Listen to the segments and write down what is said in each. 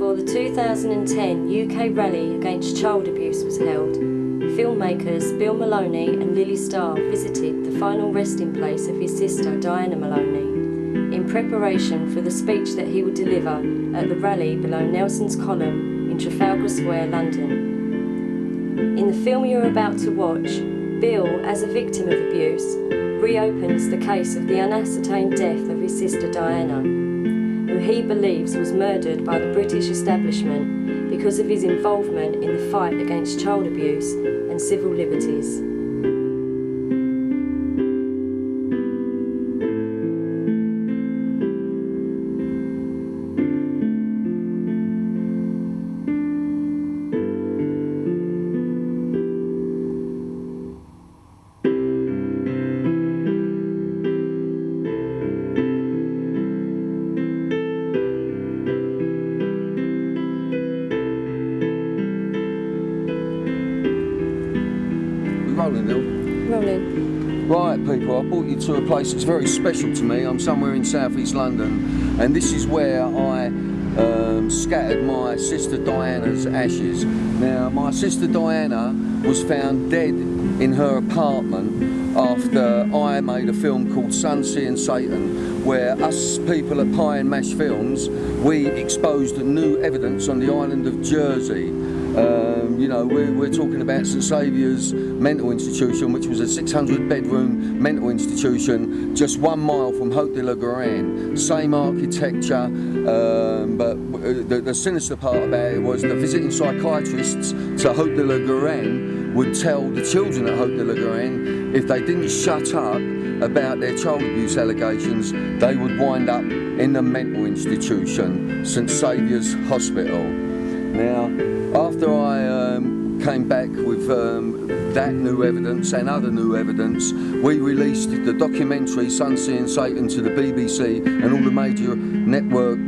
before the 2010 UK rally against child abuse was held, filmmakers Bill Maloney and Lily Starr visited the final resting place of his sister Dyana Maloney in preparation for the speech that he would deliver at the rally below Nelson's Column in Trafalgar Square, London. In the film you're about to watch, Bill, as a victim of abuse, reopens the case of the unascertained death of his sister Dyana, who he believes was murdered by the British establishment because of his involvement in the fight against child abuse and civil liberties. Rolling, Neil. Rolling. Right, people, I brought you to a place that's very special to me. I'm somewhere in South East London, and this is where I scattered my sister Diana's ashes. Now, my sister Diana was found dead in her apartment after I made a film called Sun, Sea and Satan, where us people at Pie and Mash Films, we exposed new evidence on the island of Jersey. You know, we're talking about St Saviour's mental institution, which was a 600-bedroom mental institution just 1 mile from Haute de la Garenne. Same architecture, but the sinister part about it was the visiting psychiatrists to Haute de la Garenne would tell the children at Haute de la Garenne if they didn't shut up about their child abuse allegations, they would wind up in the mental institution, St Saviour's Hospital. Now, after I came back with that new evidence and other new evidence, we released the documentary Sun, Sea and Satan to the BBC and all the major network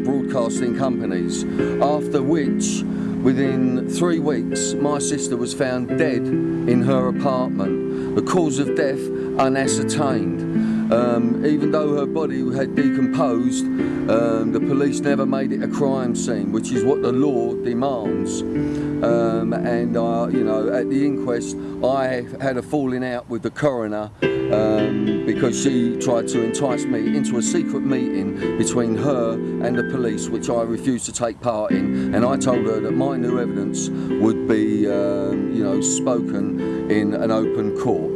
broadcasting companies, after which, within 3 weeks, my sister was found dead in her apartment. The cause of death unascertained. Even though her body had decomposed, the police never made it a crime scene, which is what the law demands. You know, at the inquest, I had a falling out with the coroner because she tried to entice me into a secret meeting between her and the police, which I refused to take part in. And I told her that my new evidence would be, you know, spoken in an open court.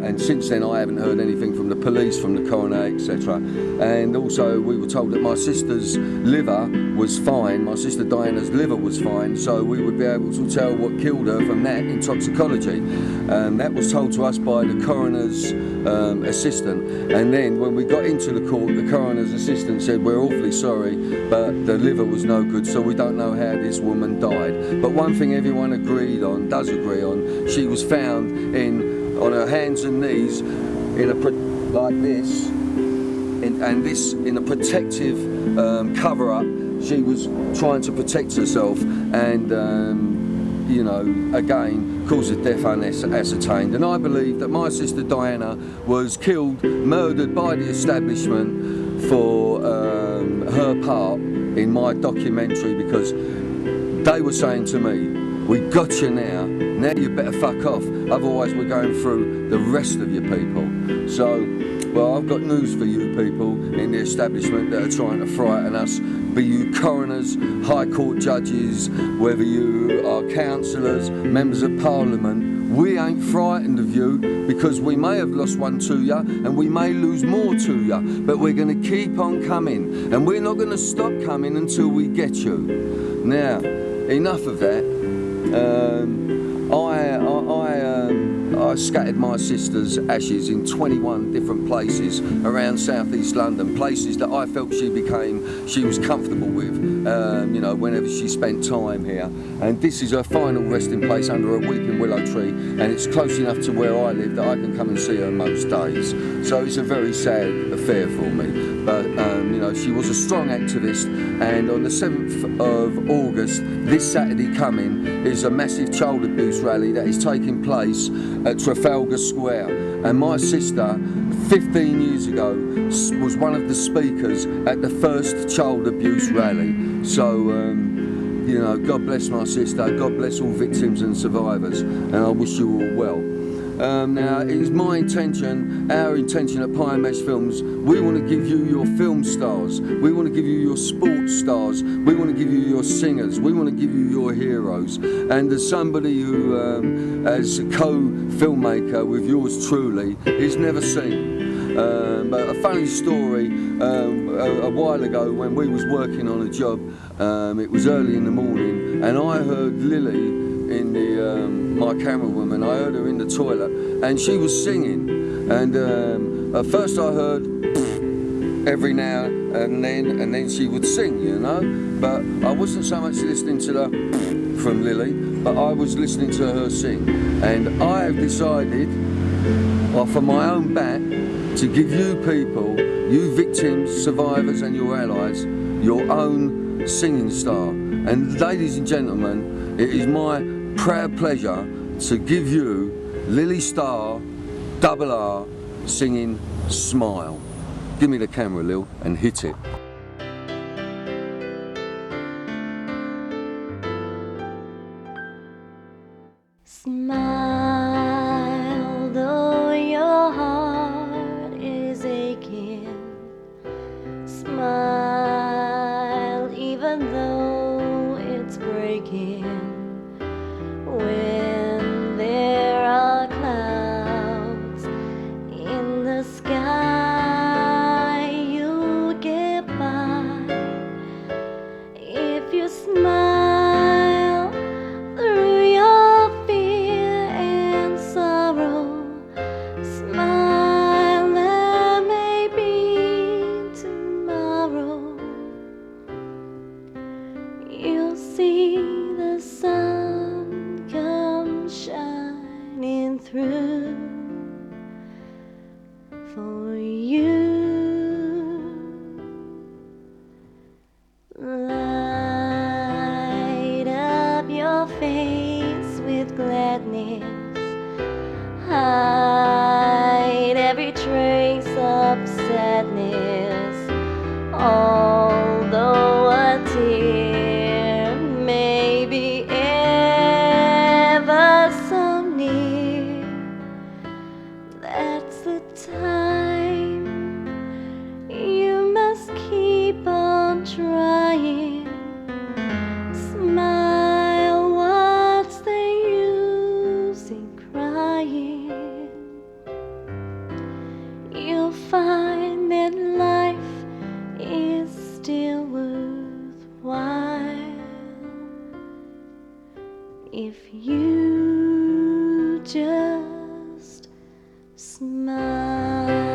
And since then I haven't heard anything from the police, from the coroner, etc. And also we were told that my sister's liver was fine, my sister Diana's liver was fine, so we would be able to tell what killed her from that in toxicology. That was told to us by the coroner's assistant, and then when we got into the court, the coroner's assistant said, we're awfully sorry, but the liver was no good, so we don't know how this woman died. But one thing everyone does agree on, she was found on her hands and knees in like this, in a protective cover-up. She was trying to protect herself, and you know, again, cause of death unascertained. And I believe that my sister Diana was killed, murdered by the establishment for her part in my documentary, because they were saying to me, we got you now you better fuck off, otherwise we're going through the rest of your people. So, well, I've got news for you people in the establishment that are trying to frighten us, be you coroners, high court judges, whether you are councillors, members of parliament, we ain't frightened of you, because we may have lost one to you and we may lose more to you, but we're going to keep on coming, and we're not going to stop coming until we get you. Now, enough of that. I scattered my sister's ashes in 21 different places around South East London, places that I felt she was comfortable with, you know, whenever she spent time here. And this is her final resting place under a weeping willow tree, and it's close enough to where I live that I can come and see her most days. So it's a very sad affair for me. but you know, she was a strong activist, and on the 7th of August, this Saturday coming, is a massive child abuse rally that is taking place at Trafalgar Square, and my sister 15 years ago was one of the speakers at the first child abuse rally. So you know, God bless my sister, God bless all victims and survivors, and I wish you all well. Now, it is my intention, our intention at Pie and Mesh Films, we want to give you your film stars, we want to give you your sports stars, we want to give you your singers, we want to give you your heroes. And as somebody who, as a co-filmmaker with yours truly, is never seen. But a funny story, a while ago when we was working on a job, it was early in the morning, and I heard Lily, in the my camera woman, I heard her in the toilet, and she was singing, and at first I heard every now and then she would sing, you know, but I wasn't so much listening to the from Lily, but I was listening to her sing, and I have decided, off of my own bat, to give you people, you victims, survivors and your allies, your own singing star. And ladies and gentlemen, it is my proud pleasure to give you Lily Starr, double R, singing Smile. Give me the camera, Lil, and hit it. Smile, though your heart is aching. Smile, even though it's breaking. When there are clouds in the sky, you'll get by if you smile through your fear and sorrow. Smile, there may be tomorrow. You'll see the sun come shining through for you. Light up your face with gladness. Hide every trace of sadness. Although a tear may be ever so near, that's the time you must keep on trying. Smile, what's the use in crying? You'll find that life is still worthwhile if you just smile.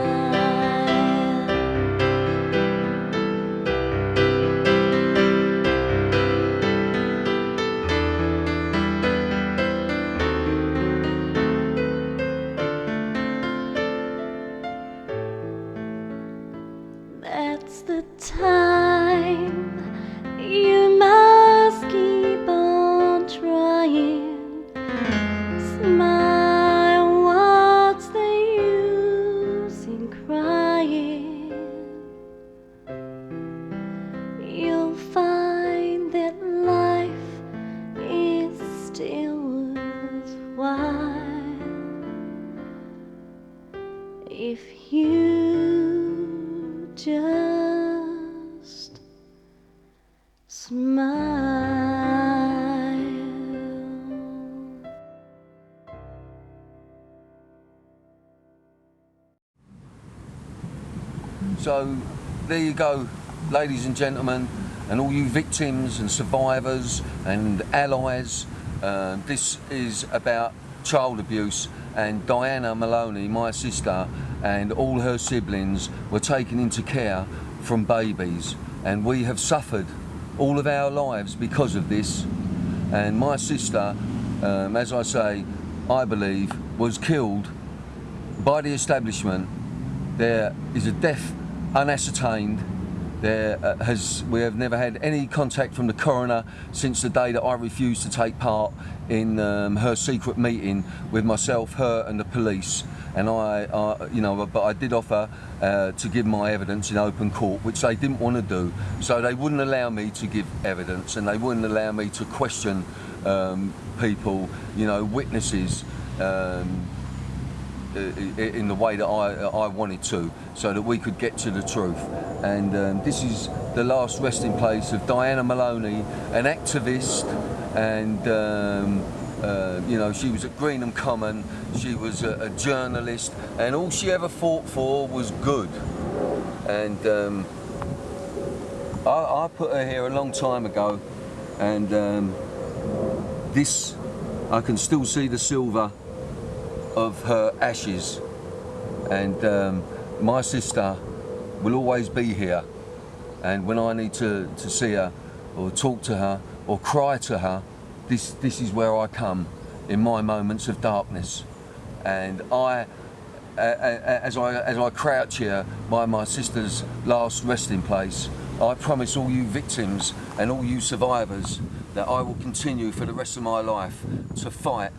That's the time you must keep on trying. Smile, what's the use in crying? You'll find that life is still worthwhile if you just smile. So there you go, ladies and gentlemen, and all you victims and survivors and allies. This is about child abuse, and Dyana Maloney, my sister, and all her siblings were taken into care from babies, and we have suffered all of our lives because of this. And my sister, as I say, I believe, was killed by the establishment. There is a death unascertained. We have never had any contact from the coroner since the day that I refused to take part in her secret meeting with myself, her and the police. And but I did offer to give my evidence in open court, which they didn't want to do. So they wouldn't allow me to give evidence, and they wouldn't allow me to question people, witnesses, in the way that I wanted to, so that we could get to the truth. And this is the last resting place of Dyana Maloney, an activist, and she was at Greenham Common, she was a journalist, and all she ever fought for was good. And I put her here a long time ago, and I can still see the silver of her ashes, and my sister will always be here, and when I need to see her or talk to her or cry to her, this is where I come in my moments of darkness. And as I crouch here by my sister's last resting place, I promise all you victims and all you survivors that I will continue for the rest of my life to fight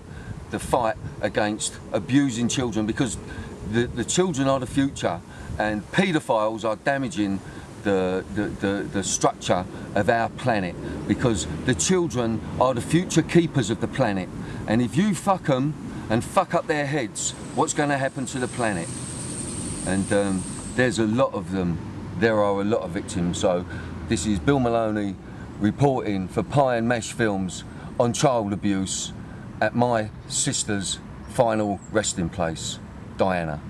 the fight against abusing children, because the children are the future, and paedophiles are damaging the structure of our planet, because the children are the future keepers of the planet, and if you fuck them and fuck up their heads, what's going to happen to the planet? And there's a lot of them. There are a lot of victims. So this is Bill Maloney reporting for Pie and Mesh Films on child abuse at my sister's final resting place, Dyana.